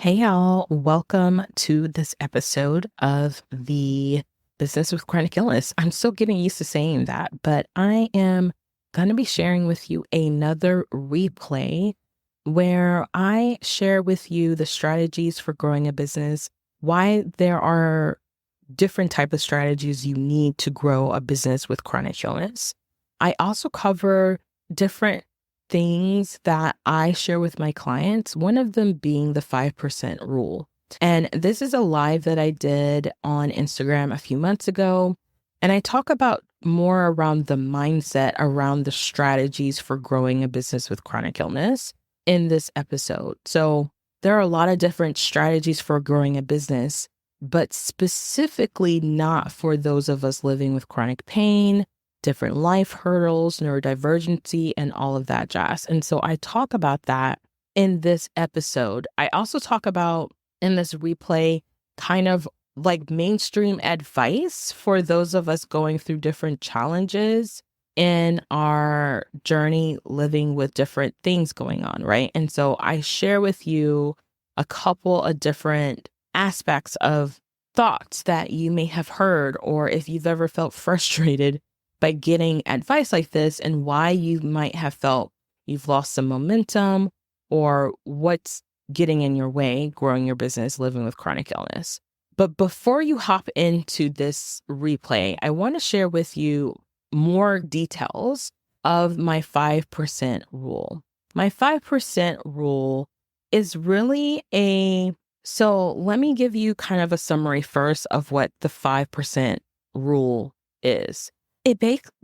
Hey, y'all. Welcome to this episode of the Business with Chronic Illness. I'm still getting used to saying that, but I am going to be sharing with you another replay where I share with you the strategies for growing a business, why there are different type of strategies you need to grow a business with chronic illness. I also cover different things that I share with my clients, one of them being the 5% rule. And this is a live that I did on Instagram a few months ago. And I talk about more around the mindset around the strategies for growing a business with chronic illness in this episode. So there are a lot of different strategies for growing a business, but specifically not for those of us living with chronic pain, different life hurdles, neurodivergency, and all of that jazz. And so I talk about that in this episode. I also talk about in this replay kind of like mainstream advice for those of us going through different challenges in our journey living with different things going on, right? And so I share with you a couple of different aspects of thoughts that you may have heard, or if you've ever felt frustrated by getting advice like this and why you might have felt you've lost some momentum or what's getting in your way growing your business living with chronic illness. But before you hop into this replay, I want to share with you more details of my 5% rule. My 5% rule is really so let me give you kind of a summary first of what the 5% rule is. It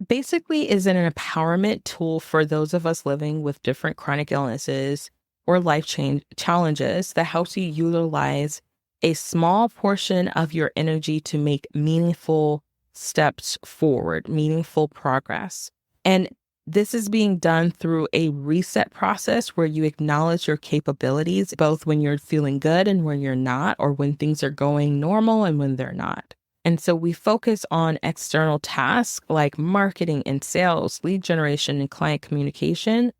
basically is an empowerment tool for those of us living with different chronic illnesses or life challenges that helps you utilize a small portion of your energy to make meaningful steps forward, meaningful progress. And this is being done through a reset process where you acknowledge your capabilities, both when you're feeling good and when you're not, or when things are going normal and when they're not. And so we focus on external tasks like marketing and sales, lead generation, and client communication,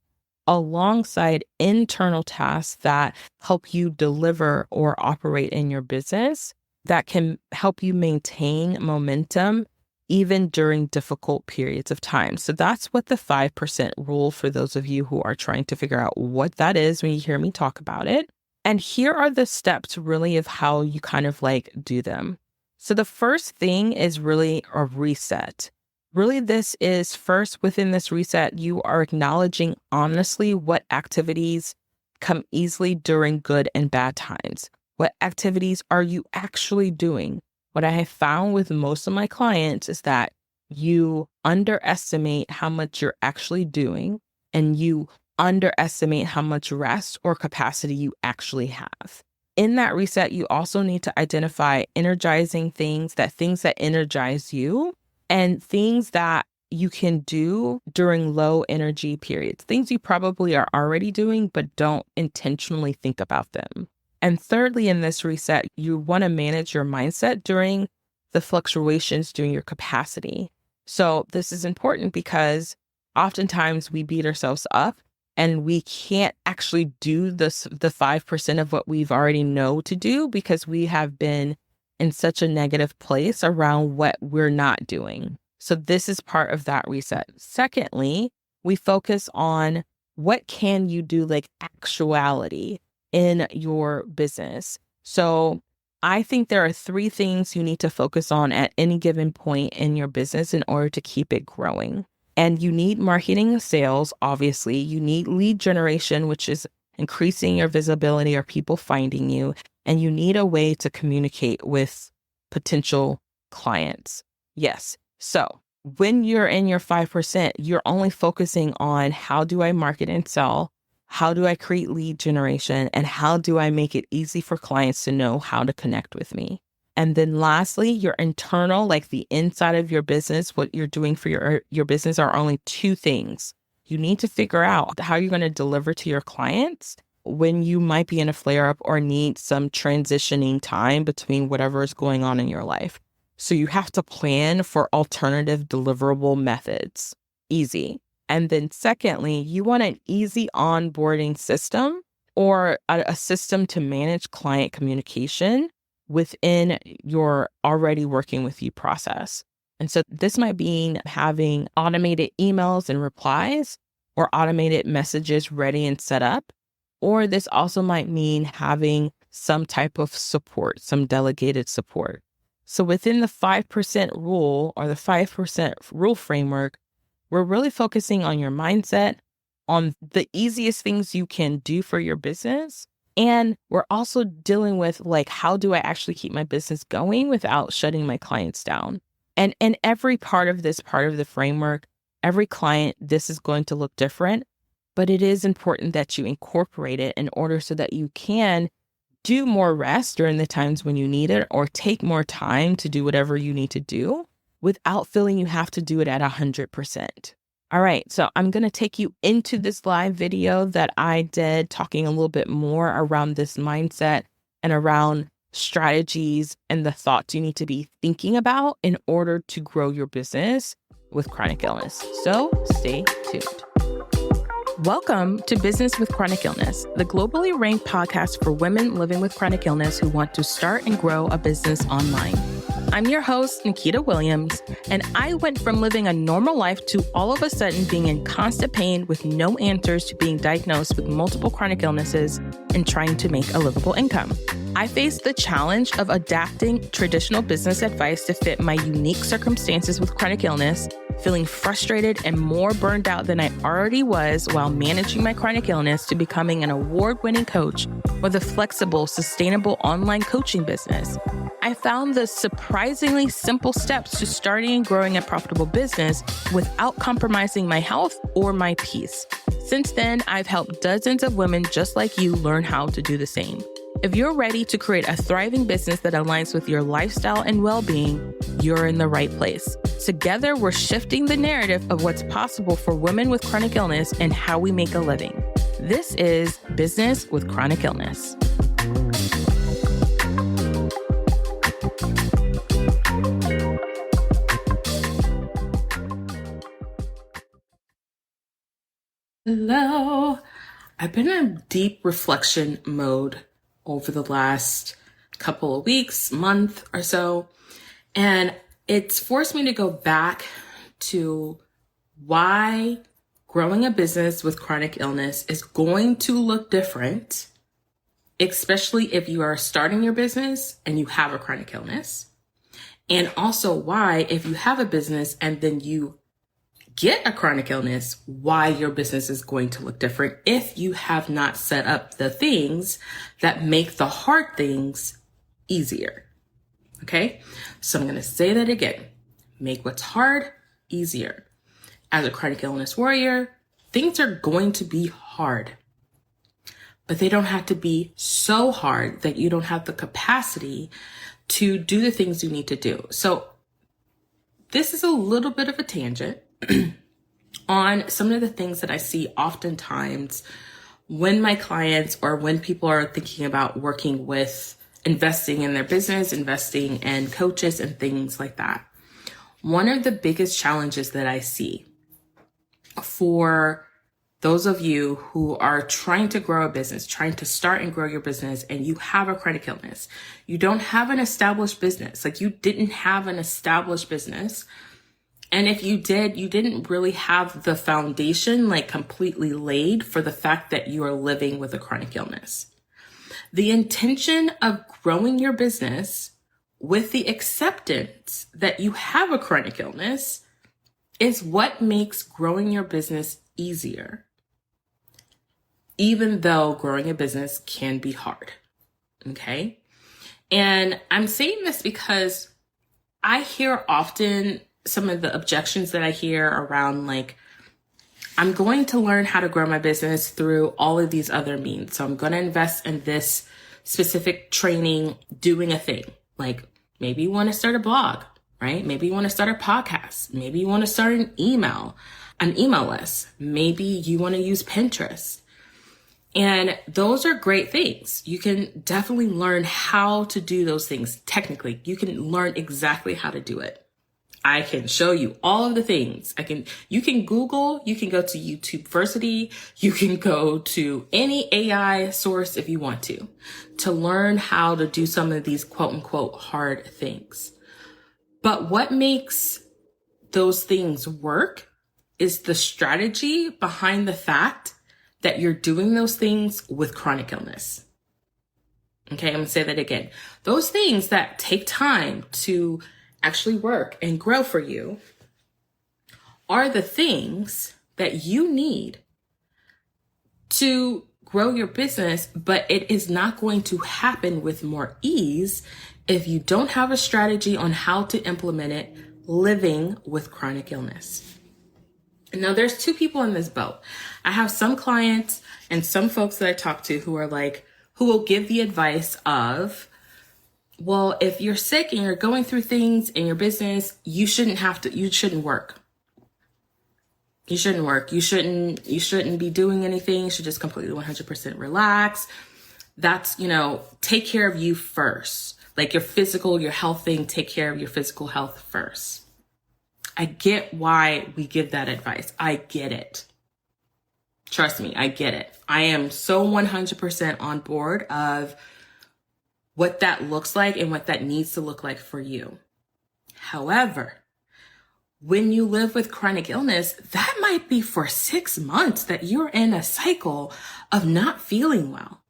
alongside internal tasks that help you deliver or operate in your business that can help you maintain momentum even during difficult periods of time. So that's what the 5% rule, for those of you who are trying to figure out what that is when you hear me talk about it. And here are the steps really of how you kind of like do them. So the first thing is really a reset. Really, this is first within this reset, you are acknowledging honestly what activities come easily during good and bad times. What activities are you actually doing? What I have found with most of my clients is that you underestimate how much you're actually doing, and you underestimate how much rest or capacity you actually have. In that reset, you also need to identify energizing things that energize you and things that you can do during low energy periods, things you probably are already doing, but don't intentionally think about them. And thirdly, in this reset, you want to manage your mindset during the fluctuations during your capacity. So this is important because oftentimes we beat ourselves up and we can't actually do the 5% of what we've already know to do because we have been in such a negative place around what we're not doing. So this is part of that reset. Secondly, we focus on what can you do, like actuality in your business. So I think there are 3 things you need to focus on at any given point in your business in order to keep it growing. And you need marketing and sales, obviously. You need lead generation, which is increasing your visibility or people finding you. And you need a way to communicate with potential clients. Yes. So when you're in your 5%, you're only focusing on how do I market and sell? How do I create lead generation? And how do I make it easy for clients to know how to connect with me? And then lastly, your internal, like the inside of your business, what you're doing for your business are only 2 things. You need to figure out how you're going to deliver to your clients when you might be in a flare-up or need some transitioning time between whatever is going on in your life. So you have to plan for alternative deliverable methods. Easy. And then secondly, you want an easy onboarding system or a system to manage client communication within your already working with you process. And so this might mean having automated emails and replies or automated messages ready and set up. Or this also might mean having some type of support, some delegated support. So within the 5% rule or the 5% rule framework, we're really focusing on your mindset, on the easiest things you can do for your business. And we're also dealing with how do I actually keep my business going without shutting my clients down? And in every part of this part of the framework, every client, this is going to look different, but it is important that you incorporate it in order so that you can do more rest during the times when you need it or take more time to do whatever you need to do without feeling you have to do it at 100%. All right, so I'm going to take you into this live video that I did talking a little bit more around this mindset and around strategies and the thoughts you need to be thinking about in order to grow your business with chronic illness. So stay tuned. Welcome to Business with Chronic Illness, the globally ranked podcast for women living with chronic illness who want to start and grow a business online. I'm your host, Nikita Williams, and I went from living a normal life to all of a sudden being in constant pain with no answers to being diagnosed with multiple chronic illnesses and trying to make a livable income. I faced the challenge of adapting traditional business advice to fit my unique circumstances with chronic illness, feeling frustrated and more burned out than I already was while managing my chronic illness, to becoming an award-winning coach with a flexible, sustainable online coaching business. I found the surprisingly simple steps to starting and growing a profitable business without compromising my health or my peace. Since then, I've helped dozens of women just like you learn how to do the same. If you're ready to create a thriving business that aligns with your lifestyle and well-being, you're in the right place. Together, we're shifting the narrative of what's possible for women with chronic illness and how we make a living. This is Business with Chronic Illness. Hello. I've been in a deep reflection mode over the last couple of weeks, month or so, and it's forced me to go back to why growing a business with chronic illness is going to look different, especially if you are starting your business and you have a chronic illness, and also why, if you have a business and then you get a chronic illness, why your business is going to look different if you have not set up the things that make the hard things easier. Okay, so I'm going to say that again. Make what's hard easier. As a chronic illness warrior, things are going to be hard, but they don't have to be so hard that you don't have the capacity to do the things you need to do. So this is a little bit of a tangent on some of the things that I see oftentimes when my clients or when people are thinking about working with investing in their business, investing in coaches and things like that. One of the biggest challenges that I see for those of you who are trying to grow a business, trying to start and grow your business, and you have a chronic illness, you don't have an established business, you didn't have an established business. And if you did, you didn't really have the foundation completely laid for the fact that you are living with a chronic illness. The intention of growing your business with the acceptance that you have a chronic illness is what makes growing your business easier, even though growing a business can be hard. Okay? And I'm saying this because I hear often some of the objections that I hear around I'm going to learn how to grow my business through all of these other means. So I'm going to invest in this specific training, doing a thing. Maybe you want to start a blog, right? Maybe you want to start a podcast. Maybe you want to start an email list. Maybe you want to use Pinterest. And those are great things. You can definitely learn how to do those things. Technically, you can learn exactly how to do it. I can show you all of the things. You can Google, you can go to YouTubeversity, you can go to any AI source if you want to learn how to do some of these quote unquote hard things. But what makes those things work is the strategy behind the fact that you're doing those things with chronic illness. Okay, I'm gonna say that again. Those things that take time to actually work and grow for you are the things that you need to grow your business, but it is not going to happen with more ease if you don't have a strategy on how to implement it living with chronic illness. Now, there's two people in this boat. I have some clients and some folks that I talk to who will give the advice of, well, if you're sick and you're going through things in your business, you shouldn't work. You shouldn't work. You shouldn't be doing anything. You should just completely 100% relax. That's, take care of you first. Like your health thing, take care of your physical health first. I get why we give that advice. I get it. Trust me, I get it. I am so 100% on board of what that looks like and what that needs to look like for you. However, when you live with chronic illness, that might be for 6 months that you're in a cycle of not feeling well.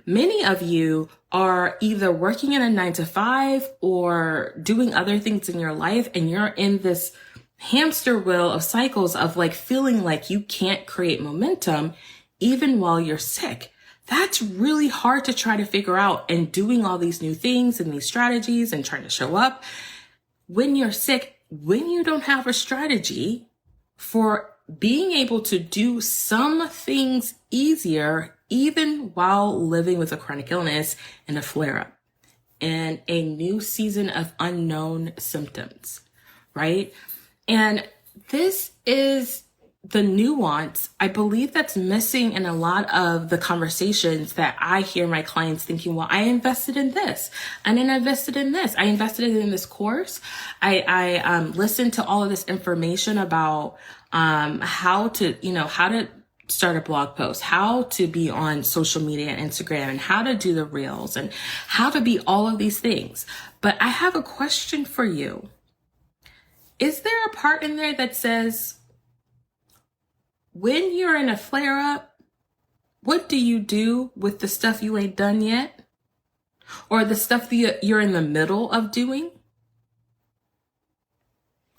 Many of you are either working in a 9-to-5 or doing other things in your life, and you're in this hamster wheel of cycles of feeling like you can't create momentum even while you're sick. That's really hard to try to figure out, and doing all these new things and these strategies and trying to show up when you're sick, when you don't have a strategy for being able to do some things easier, even while living with a chronic illness and a flare-up and a new season of unknown symptoms, right? And this is the nuance, I believe, that's missing in a lot of the conversations that I hear my clients thinking, well, I invested in this and then I invested in this. I invested in this course. I listened to all of this information about how to start a blog post, how to be on social media and Instagram, and how to do the reels, and how to be all of these things. But I have a question for you. Is there a part in there that says, when you're in a flare-up, what do you do with the stuff you ain't done yet? Or the stuff that you're in the middle of doing?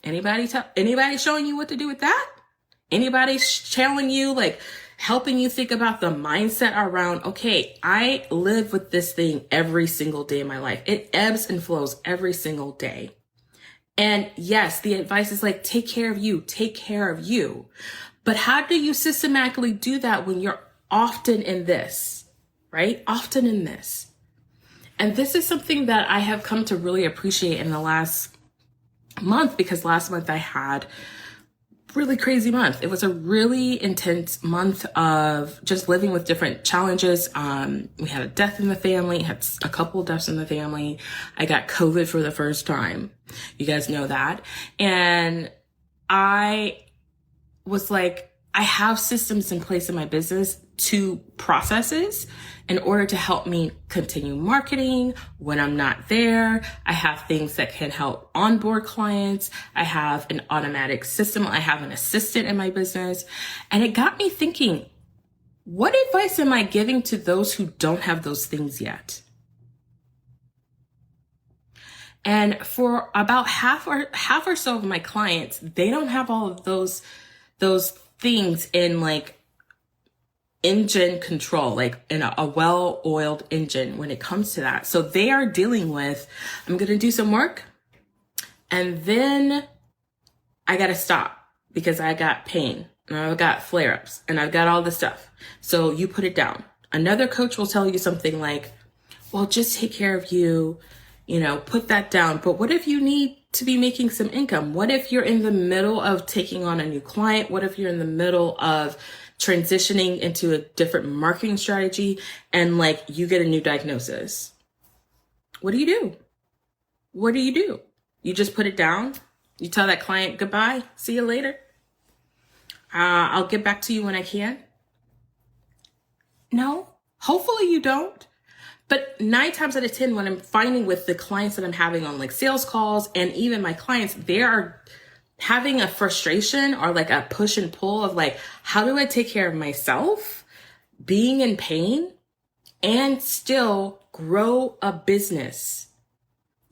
Anybody showing you what to do with that? Anybody telling you, helping you think about the mindset around, okay, I live with this thing every single day of my life. It ebbs and flows every single day. And yes, the advice is take care of you, take care of you. But how do you systematically do that when you're often in this, right? Often in this. And this is something that I have come to really appreciate in the last month, because last month I had a really crazy month. It was a really intense month of just living with different challenges. We had a death in the family, had a couple of deaths in the family. I got COVID for the first time. You guys know that. And I was I have systems in place in my business to processes in order to help me continue marketing when I'm not there. I have things that can help onboard clients. I have an automatic system. I have an assistant in my business. And it got me thinking, what advice am I giving to those who don't have those things yet? And for about half or so of my clients, they don't have all of those things in engine control, in a well-oiled engine when it comes to that. So they are dealing with, I'm going to do some work and then I got to stop because I got pain and I've got flare-ups and I've got all this stuff. So you put it down. Another coach will tell you something like, well, just take care of you, put that down. But what if you need to be making some income? What if you're in the middle of taking on a new client? What if you're in the middle of transitioning into a different marketing strategy and you get a new diagnosis? What do you do? What do? You just put it down? You tell that client goodbye, see you later. I'll get back to you when I can. No, hopefully you don't. But 9 times out of 10, what I'm finding with the clients that I'm having on like sales calls and even my clients, they are having a frustration or like a push and pull of like, how do I take care of myself, being in pain, and still grow a business?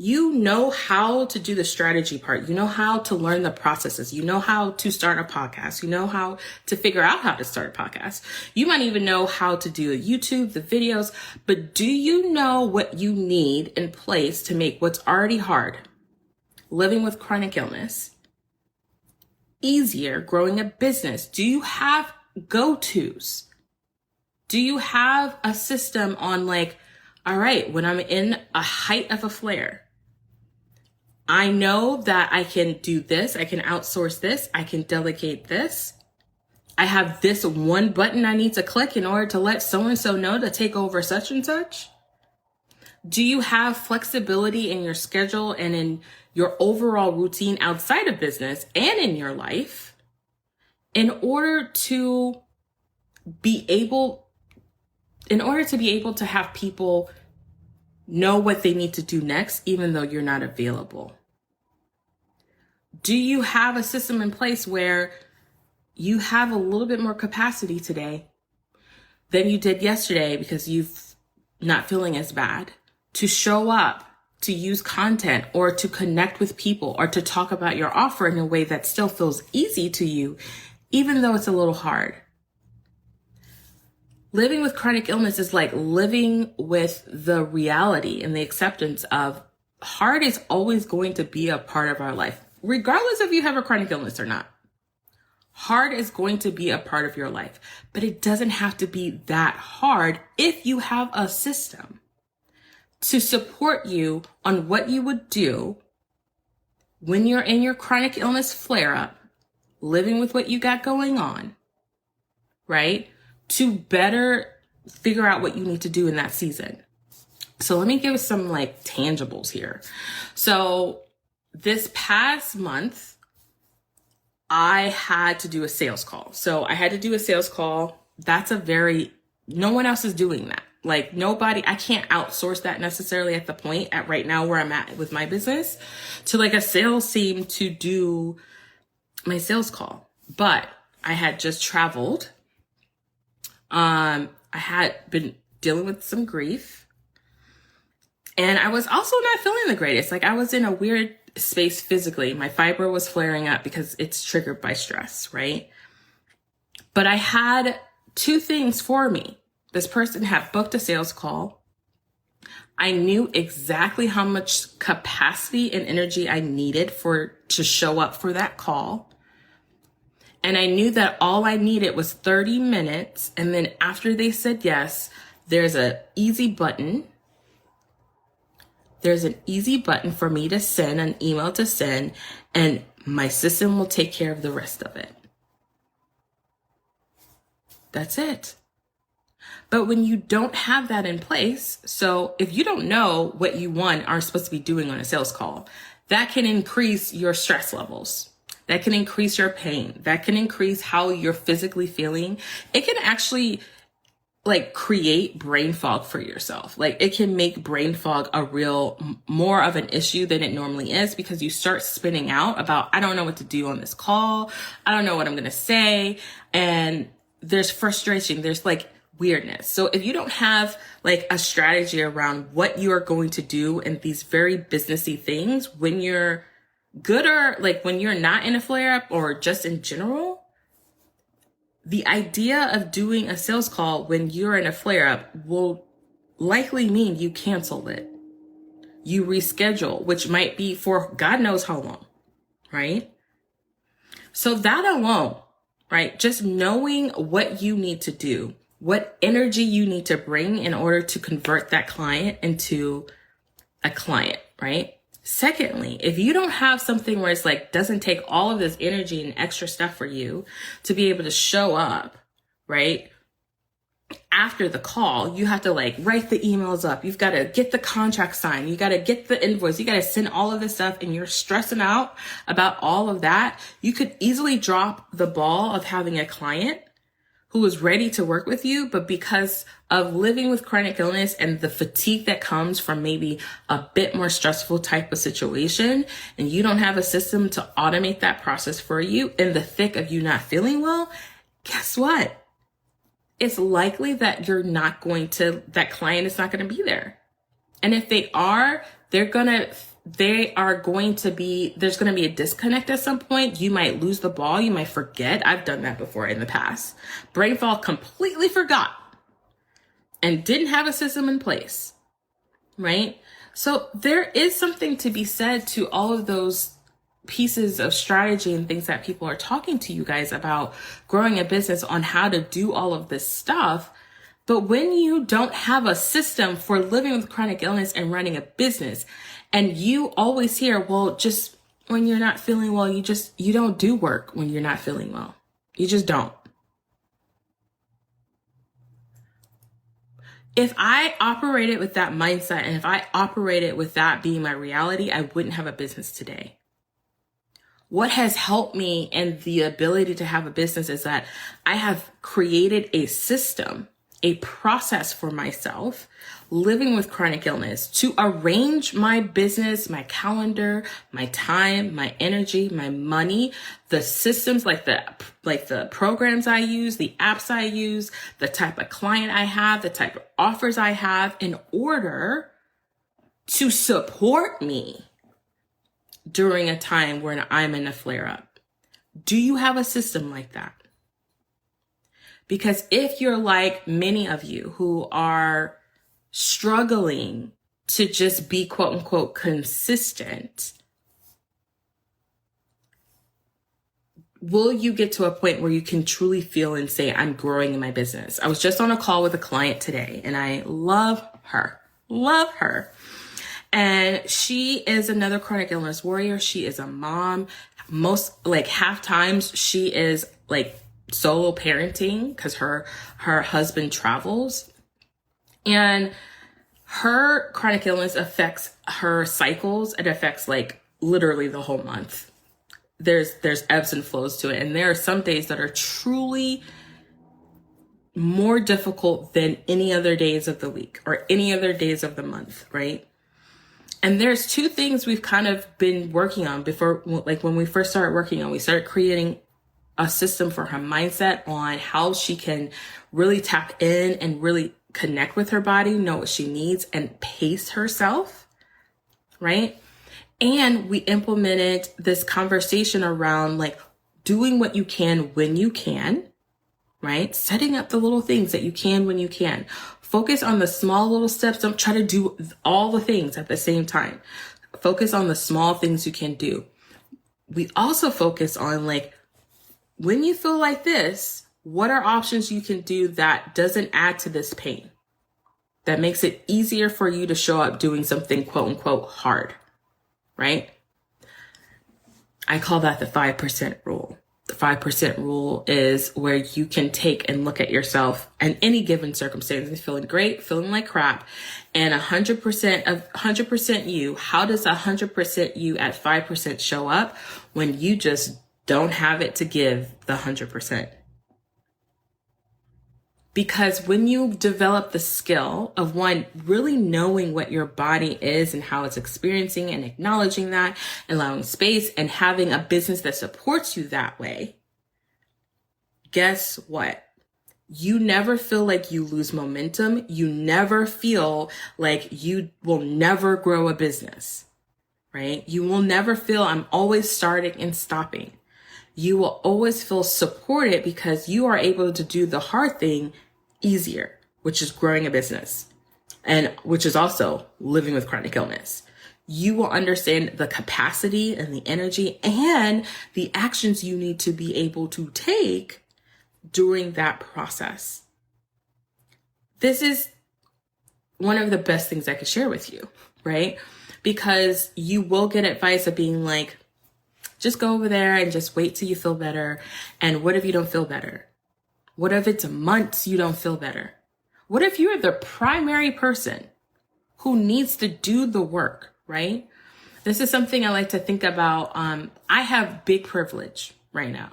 You know how to do the strategy part. You know how to learn the processes. You know how to start a podcast. You know how to figure out how to start a podcast. You might even know how to do a YouTube, the videos, but do you know what you need in place to make what's already hard, living with chronic illness, easier, growing a business? Do you have go-tos? Do you have a system on like, all right, when I'm in a height of a flare, I know that I can do this. I can outsource this. I can delegate this. I have this one button I need to click in order to let so-and-so know to take over such and such. Do you have flexibility in your schedule and in your overall routine outside of business and in your life in order to be able to have people know what they need to do next, even though you're not available? Do you have a system in place where you have a little bit more capacity today than you did yesterday because you're not feeling as bad to show up, to use content, or to connect with people, or to talk about your offer in a way that still feels easy to you, even though it's a little hard? Living with chronic illness is like living with the reality and the acceptance of hard is always going to be a part of our life, regardless if you have a chronic illness or not. Hard is going to be a part of your life, but it doesn't have to be that hard if you have a system to support you on what you would do when you're in your chronic illness flare up, living with what you got going on, right? To better figure out what you need to do in that season. So let me give some like tangibles here. So this past month, I had to do a sales call. So I had to do a sales call. No one else is doing that. Like nobody, I can't outsource that necessarily at the point at right now where I'm at with my business to like a sales team to do my sales call. But I had just traveled. I had been dealing with some grief, and I was also not feeling the greatest. Like I was in a weird space physically. My fibro was flaring up because it's triggered by stress, right? But I had 2 things for me. This person had booked a sales call. I knew exactly how much capacity and energy I needed to show up for that call. And I knew that all I needed was 30 minutes. And then after they said yes, there's an easy button. There's an easy button for me to send an email to send, and my system will take care of the rest of it. That's it. But when you don't have that in place, so if you don't know what you are supposed to be doing on a sales call, that can increase your stress levels. That can increase your pain. That can increase how you're physically feeling. It can actually like create brain fog for yourself. Like it can make brain fog more of an issue than it normally is, because you start spinning out about, I don't know what to do on this call. I don't know what I'm going to say. And there's frustration. There's like weirdness. So if you don't have like a strategy around what you are going to do in these very businessy things, when you're good or like when you're not in a flare up or just in general, the idea of doing a sales call when you're in a flare up will likely mean you cancel it. You reschedule, which might be for God knows how long, right? So that alone, right? Just knowing what you need to do, what energy you need to bring in order to convert that client into a client, right? Secondly, if you don't have something where it's like, doesn't take all of this energy and extra stuff for you to be able to show up, right? after the call, you have to like write the emails up. You've got to get the contract signed. You got to get the invoice. You got to send all of this stuff, and you're stressing out about all of that. You could easily drop the ball of having a client who is ready to work with you, but because of living with chronic illness and the fatigue that comes from maybe a bit more stressful type of situation, and you don't have a system to automate that process for you in the thick of you not feeling well, guess what? It's likely that that client is not going to be there. And if they are, there's going to be a disconnect at some point. You might lose the ball. You might forget. I've done that before in the past. Brain fog, completely forgot and didn't have a system in place, right? So there is something to be said to all of those pieces of strategy and things that people are talking to you guys about growing a business on how to do all of this stuff. But when you don't have a system for living with chronic illness and running a business, and you always hear, well, just when you're not feeling well, you don't do work when you're not feeling well. You just don't. If I operated with that mindset, and if I operated with that being my reality, I wouldn't have a business today. What has helped me in the ability to have a business is that I have created a system, a process for myself living with chronic illness to arrange my business, my calendar, my time, my energy, my money, the systems like the programs I use, the apps I use, the type of client I have, the type of offers I have in order to support me during a time when I'm in a flare-up. Do you have a system like that? Because if you're like many of you who are struggling to just be quote unquote consistent, will you get to a point where you can truly feel and say, I'm growing in my business? I was just on a call with a client today, and I love her. And she is another chronic illness warrior. She is a mom. Half times she is like solo parenting because her husband travels, and her chronic illness affects her cycles. It affects like literally the whole month. There's ebbs and flows to it. And there are some days that are truly more difficult than any other days of the week or any other days of the month, right? And there's two things we've kind of been working on before, like when we first started working on, we started creating a system for her mindset on how she can really tap in and really connect with her body, know what she needs, and pace herself, right? And we implemented this conversation around like doing what you can when you can, right? Setting up the little things that you can when you can. Focus on the small little steps. Don't try to do all the things at the same time. Focus on the small things you can do. We also focus on like, when you feel like this, what are options you can do that doesn't add to this pain? That makes it easier for you to show up doing something quote unquote hard, right? I call that the 5% rule. The 5% rule is where you can take and look at yourself in any given circumstance, feeling great, feeling like crap, and 100% you. How does 100% you at 5% show up when you just don't have it to give the 100%? Because when you develop the skill of one, really knowing what your body is and how it's experiencing and acknowledging that, allowing space and having a business that supports you that way, guess what? You never feel like you lose momentum. You never feel like you will never grow a business, right? You will never feel I'm always starting and stopping. You will always feel supported because you are able to do the hard thing easier, which is growing a business, and which is also living with chronic illness. You will understand the capacity and the energy and the actions you need to be able to take during that process. This is one of the best things I could share with you, right? Because you will get advice of being like, just go over there and just wait till you feel better. And what if you don't feel better? What if it's months you don't feel better? What if you're the primary person who needs to do the work, right? This is something I like to think about. I have big privilege right now.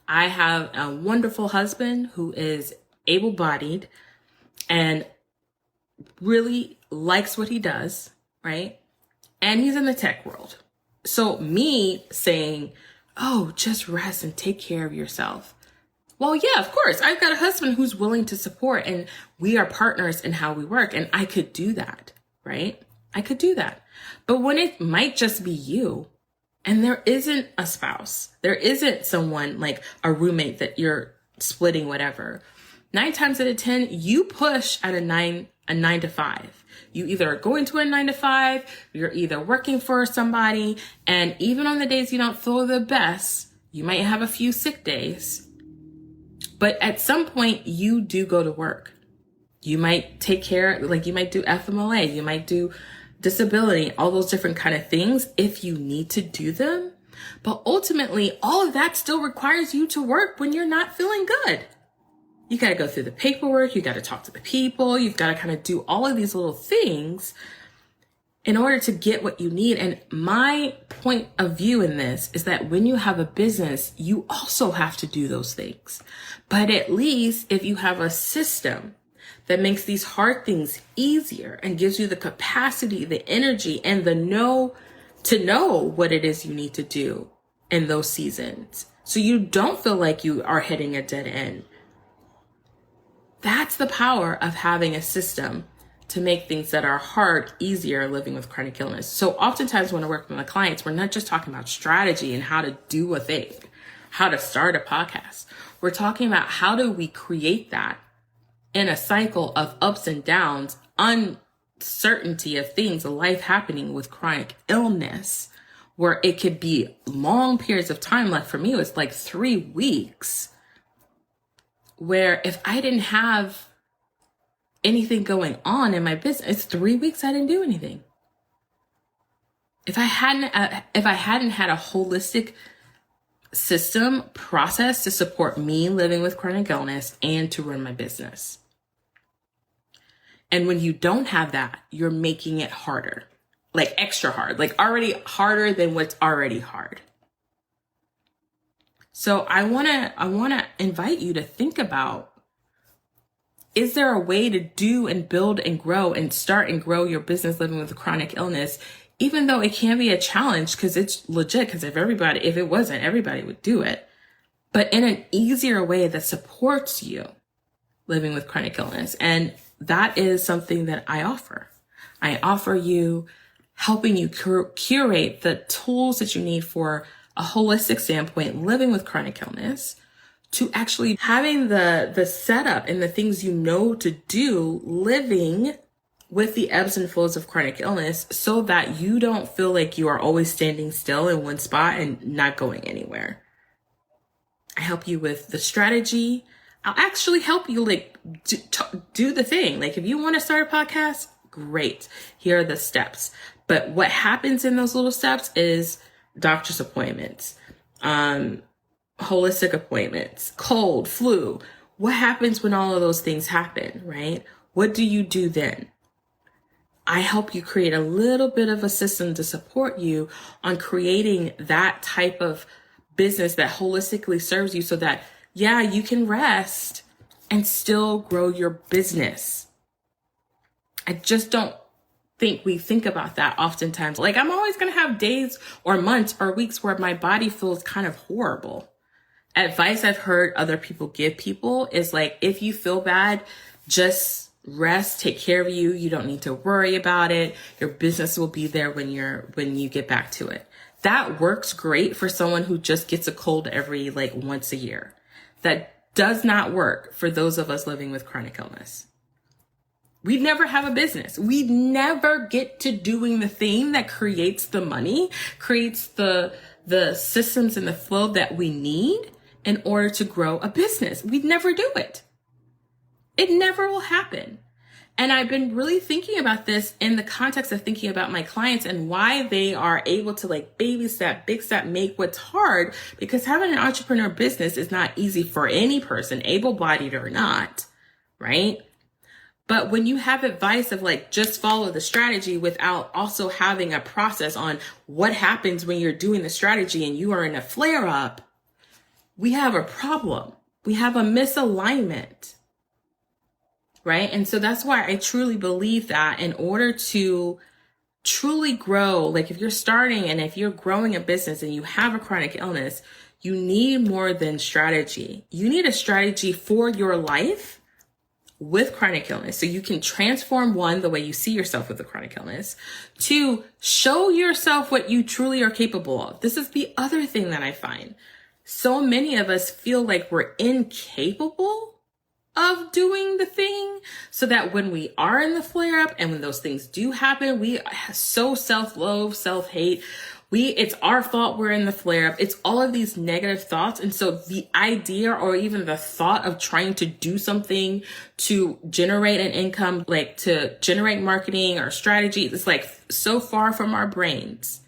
I have a wonderful husband who is able-bodied and really likes what he does, right? And he's in the tech world. So me saying, oh, just rest and take care of yourself. Well, yeah, of course. I've got a husband who's willing to support, and we are partners in how we work. And I could do that, right? I could do that. But when it might just be you, and there isn't a spouse, there isn't someone like a roommate that you're splitting whatever, 9 times out of 10, you push at a 9 to 5. You either go into a 9 to 5, you're either working for somebody, and even on the days you don't feel the best, you might have a few sick days. But at some point, you do go to work. You might take care, like you might do FMLA, you might do disability, all those different kind of things if you need to do them. But ultimately, all of that still requires you to work when you're not feeling good. You got to go through the paperwork. You got to talk to the people. You've got to kind of do all of these little things in order to get what you need. And my point of view in this is that when you have a business, you also have to do those things. But at least if you have a system that makes these hard things easier and gives you the capacity, the energy, and the to know what it is you need to do in those seasons, so you don't feel like you are hitting a dead end. That's the power of having a system to make things that are hard easier living with chronic illness. So oftentimes when I work with my clients, we're not just talking about strategy and how to do a thing, how to start a podcast. We're talking about how do we create that in a cycle of ups and downs, uncertainty of things, life happening with chronic illness, where it could be long periods of time. Like for me, it was like 3 weeks, where if I didn't have anything going on in my business, it's 3 weeks I didn't do anything. If I hadn't had a holistic system process to support me living with chronic illness and to run my business. And when you don't have that, you're making it harder, like extra hard, like already harder than what's already hard. So I want to invite you to think about, is there a way to do and build and grow and start and grow your business living with chronic illness, even though it can be a challenge because it's legit, because if it wasn't, everybody would do it, but in an easier way that supports you living with chronic illness. And that is something that I offer. I offer you helping you curate the tools that you need for a holistic standpoint, living with chronic illness, to actually having the setup and the things you know to do living with the ebbs and flows of chronic illness, so that you don't feel like you are always standing still in one spot and not going anywhere. I help you with the strategy. I'll actually help you do the thing. Like if you want to start a podcast, great. Here are the steps. But what happens in those little steps is doctor's appointments, holistic appointments, cold, flu. What happens when all of those things happen, right? What do you do then? I help you create a little bit of a system to support you on creating that type of business that holistically serves you, so that, yeah, you can rest and still grow your business. I just don't think we think about that oftentimes. Like I'm always going to have days or months or weeks where my body feels kind of horrible. Advice I've heard other people give people is like, if you feel bad, just rest, take care of you. You don't need to worry about it. Your business will be there when you get back to it. That works great for someone who just gets a cold every once a year. That does not work for those of us living with chronic illness. We'd never have a business. We'd never get to doing the thing that creates the money, creates the systems and the flow that we need in order to grow a business. We'd never do it. It never will happen. And I've been really thinking about this in the context of thinking about my clients and why they are able to baby step, big step, make what's hard, because having an entrepreneur business is not easy for any person, able-bodied or not, right? But when you have advice of like, just follow the strategy without also having a process on what happens when you're doing the strategy and you are in a flare up, we have a problem. We have a misalignment, right? And so that's why I truly believe that in order to truly grow, like if you're starting and if you're growing a business and you have a chronic illness, you need more than strategy. You need a strategy for your life with chronic illness. So you can transform, one, the way you see yourself with the chronic illness. Two, show yourself what you truly are capable of. This is the other thing that I find. So many of us feel like we're incapable of doing the thing, so that when we are in the flare up and when those things do happen, we so self-loathe, self-hate. It's our fault we're in the flare up. It's all of these negative thoughts. And so the idea or even the thought of trying to do something to generate an income, like to generate marketing or strategy, is like so far from our brains,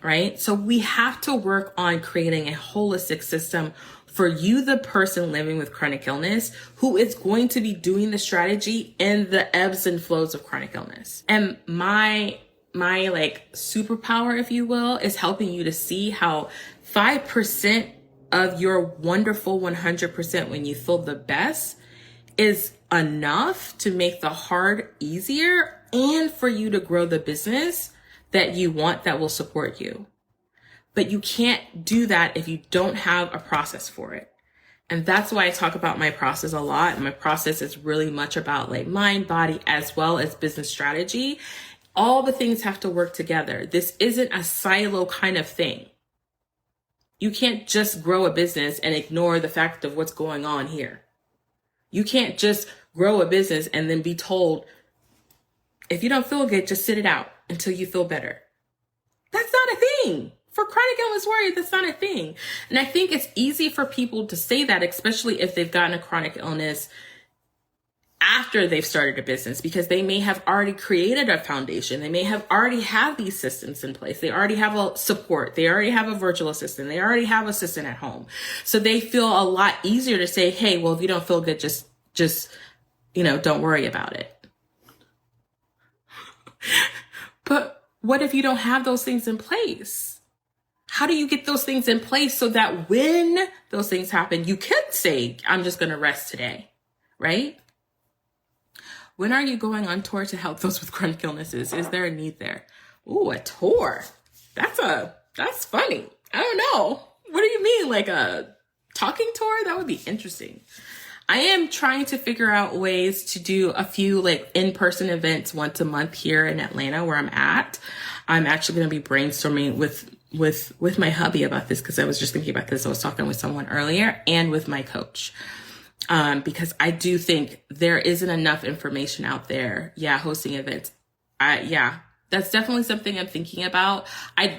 right? So we have to work on creating a holistic system for you, the person living with chronic illness, who is going to be doing the strategy in the ebbs and flows of chronic illness. And my like superpower, if you will, is helping you to see how 5% of your wonderful 100% when you feel the best is enough to make the hard easier and for you to grow the business that you want that will support you. But you can't do that if you don't have a process for it. And that's why I talk about my process a lot. And my process is really much about like mind, body, as well as business strategy. All the things have to work together. This isn't a silo kind of thing. You can't just grow a business and ignore the fact of what's going on here. You can't just grow a business and then be told, if you don't feel good, just sit it out until you feel better. That's not a thing. For chronic illness warriors, that's not a thing. And I think it's easy for people to say that, especially if they've gotten a chronic illness after they've started a business, because they may have already created a foundation. They may have already have these systems in place. They already have a support. They already have a virtual assistant. They already have an assistant at home. So they feel a lot easier to say, hey, well, if you don't feel good, just, don't worry about it. But what if you don't have those things in place? How do you get those things in place so that when those things happen, you can say, I'm just going to rest today, right? When are you going on tour to help those with chronic illnesses? Is there a need there? Ooh, a tour. That's funny. I don't know. What do you mean? Like a talking tour? That would be interesting. I am trying to figure out ways to do a few like in-person events once a month here in Atlanta where I'm at. I'm actually going to be brainstorming with my hubby about this, because I was just thinking about this. I was talking with someone earlier and with my coach. Because I do think there isn't enough information out there. Yeah, hosting events. That's definitely something I'm thinking about.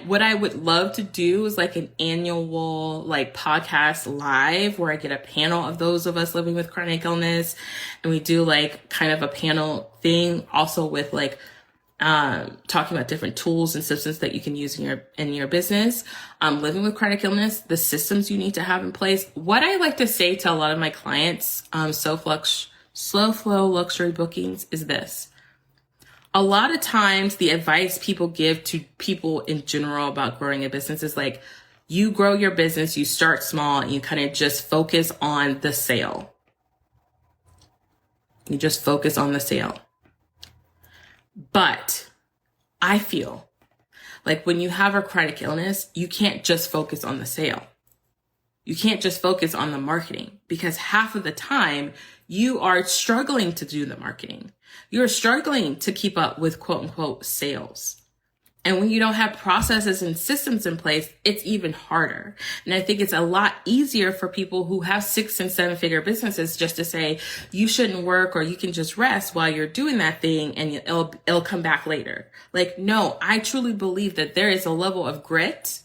What I would love to do is like an annual like podcast live where I get a panel of those of us living with chronic illness, and we do like kind of a panel thing also with like talking about different tools and systems that you can use in your business. Living with chronic illness, the systems you need to have in place. What I like to say to a lot of my clients, slow flow luxury bookings, is this. A lot of times the advice people give to people in general about growing a business is like, you grow your business, you start small, and you kind of just focus on the sale. You just focus on the sale. But I feel like when you have a chronic illness, you can't just focus on the sale. You can't just focus on the marketing, because half of the time you are struggling to do the marketing. You're struggling to keep up with quote unquote sales. And when you don't have processes and systems in place, it's even harder. And I think it's a lot easier for people who have 6 and 7 figure businesses just to say, you shouldn't work, or you can just rest while you're doing that thing and it'll come back later. Like, no, I truly believe that there is a level of grit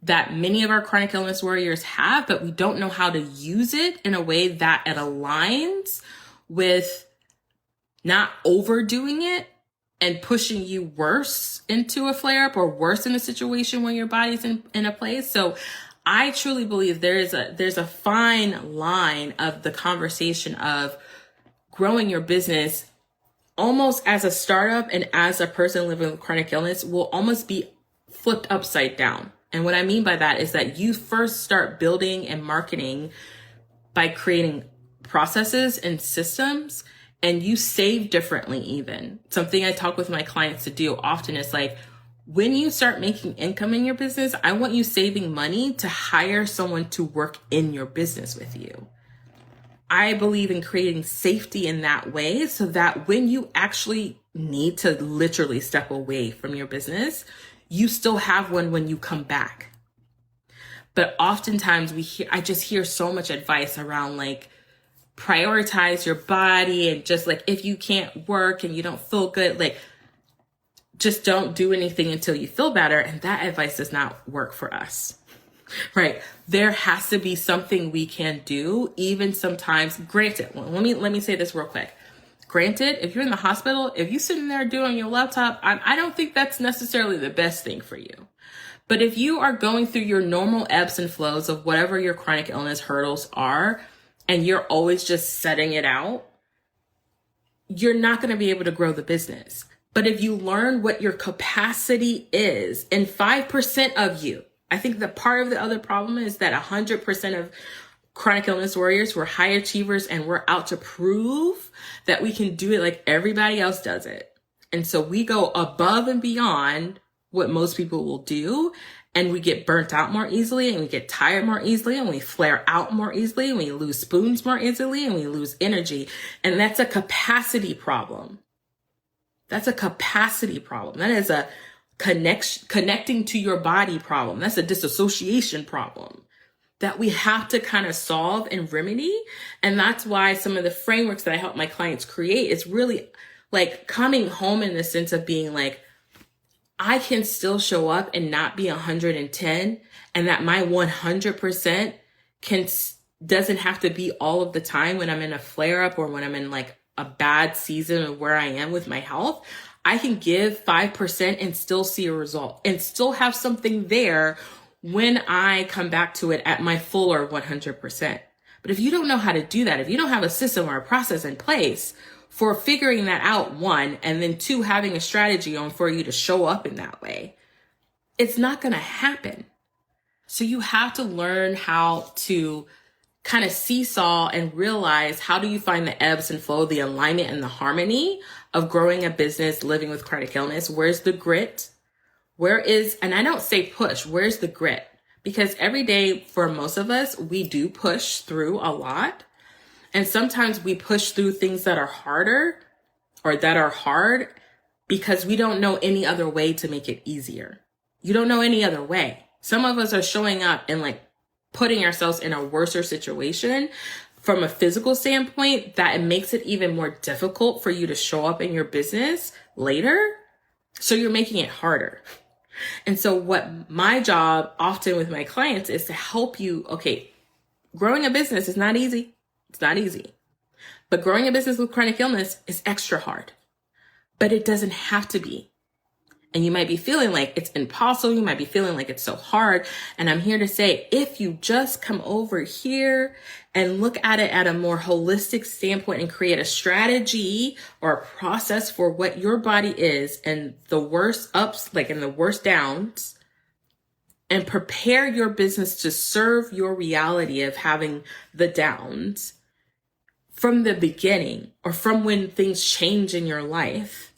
that many of our chronic illness warriors have, but we don't know how to use it in a way that it aligns with not overdoing it and pushing you worse into a flare up or worse in a situation when your body's in a place. So I truly believe there's a fine line of the conversation of growing your business almost as a startup and as a person living with chronic illness will almost be flipped upside down. And what I mean by that is that you first start building and marketing by creating processes and systems, and you save differently even. Something I talk with my clients to do often is like, when you start making income in your business, I want you saving money to hire someone to work in your business with you. I believe in creating safety in that way so that when you actually need to literally step away from your business, you still have one when you come back. But oftentimes I just hear so much advice around like, prioritize your body and just like, if you can't work and you don't feel good, like just don't do anything until you feel better. And that advice does not work for us. Right. There has to be something we can do, even sometimes. Granted, let me say this real quick. Granted, if you're in the hospital, if you're sitting there doing your laptop, I don't think that's necessarily the best thing for you. But if you are going through your normal ebbs and flows of whatever your chronic illness hurdles are, and you're always just setting it out, you're not going to be able to grow the business. But if you learn what your capacity is, and 5% of you, I think the part of the other problem is that 100% of chronic illness warriors were high achievers and we're out to prove that we can do it like everybody else does it. And so we go above and beyond what most people will do, and we get burnt out more easily, and we get tired more easily, and we flare out more easily, and we lose spoons more easily, and we lose energy. And that's a capacity problem. That's a capacity problem. That is a connecting to your body problem. That's a disassociation problem that we have to kind of solve and remedy. And that's why some of the frameworks that I help my clients create is really like coming home in the sense of being like, I can still show up and not be 110, and that my 100% doesn't have to be all of the time when I'm in a flare up or when I'm in like a bad season of where I am with my health. I can give 5% and still see a result and still have something there when I come back to it at my fuller 100%. But if you don't know how to do that, if you don't have a system or a process in place for figuring that out, one, and then two, having a strategy on for you to show up in that way, it's not going to happen. So you have to learn how to kind of seesaw and realize, how do you find the ebbs and flow, the alignment and the harmony of growing a business, living with chronic illness? Where's the grit? And I don't say push, where's the grit? Because every day for most of us, we do push through a lot. And sometimes we push through things that are harder or that are hard because we don't know any other way to make it easier. You don't know any other way. Some of us are showing up and like putting ourselves in a worser situation from a physical standpoint that it makes it even more difficult for you to show up in your business later. So you're making it harder. And so what my job often with my clients is to help you, okay, growing a business is not easy. It's not easy. But growing a business with chronic illness is extra hard. But it doesn't have to be. And you might be feeling like it's impossible. You might be feeling like it's so hard. And I'm here to say, if you just come over here and look at it at a more holistic standpoint and create a strategy or a process for what your body is and the worst ups, like in the worst downs, and prepare your business to serve your reality of having the downs from the beginning or from when things change in your life,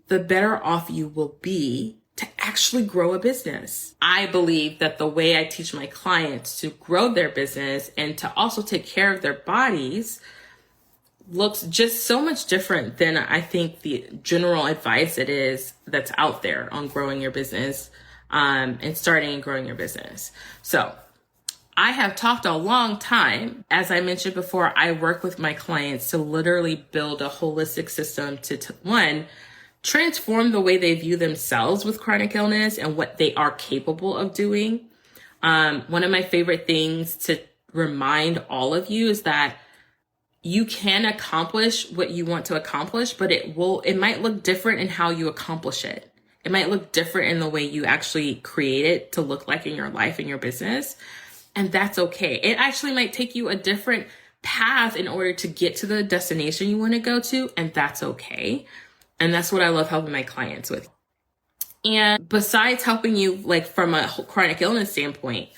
the better off you will be to actually grow a business. I believe that the way I teach my clients to grow their business and to also take care of their bodies looks just so much different than I think the general advice it is that's out there on growing your business and starting and growing your business. So I have talked a long time. As I mentioned before, I work with my clients to literally build a holistic system to one, transform the way they view themselves with chronic illness and what they are capable of doing. One of my favorite things to remind all of you is that you can accomplish what you want to accomplish, but it might look different in how you accomplish it. It might look different in the way you actually create it to look like in your life and your business. And that's okay. It actually might take you a different path in order to get to the destination you want to go to, and that's okay. And that's what I love helping my clients with. And besides helping you like from a chronic illness standpoint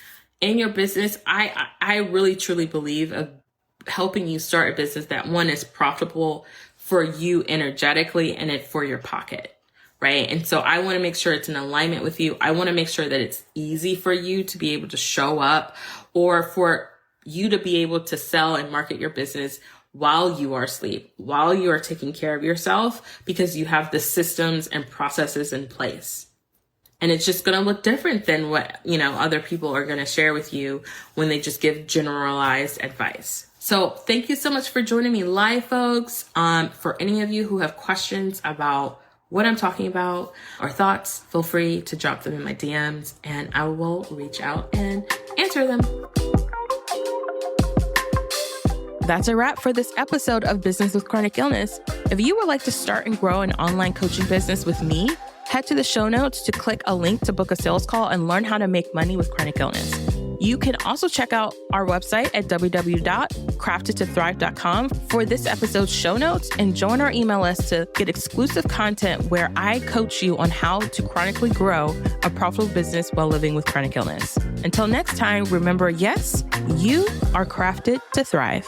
in your business, I really truly believe of helping you start a business that one is profitable for you energetically and it for your pocket, right? And so I want to make sure it's in alignment with you. I want to make sure that it's easy for you to be able to show up or for you to be able to sell and market your business while you are asleep, while you are taking care of yourself, because you have the systems and processes in place. And it's just going to look different than what, other people are going to share with you when they just give generalized advice. So thank you so much for joining me live, folks. For any of you who have questions about what I'm talking about or thoughts, feel free to drop them in my DMs and I will reach out and answer them. That's a wrap for this episode of Business with Chronic Illness. If you would like to start and grow an online coaching business with me, head to the show notes to click a link to book a sales call and learn how to make money with chronic illness. You can also check out our website at www.craftedtothrive.com for this episode's show notes and join our email list to get exclusive content where I coach you on how to chronically grow a profitable business while living with chronic illness. Until next time, remember, yes, you are crafted to thrive.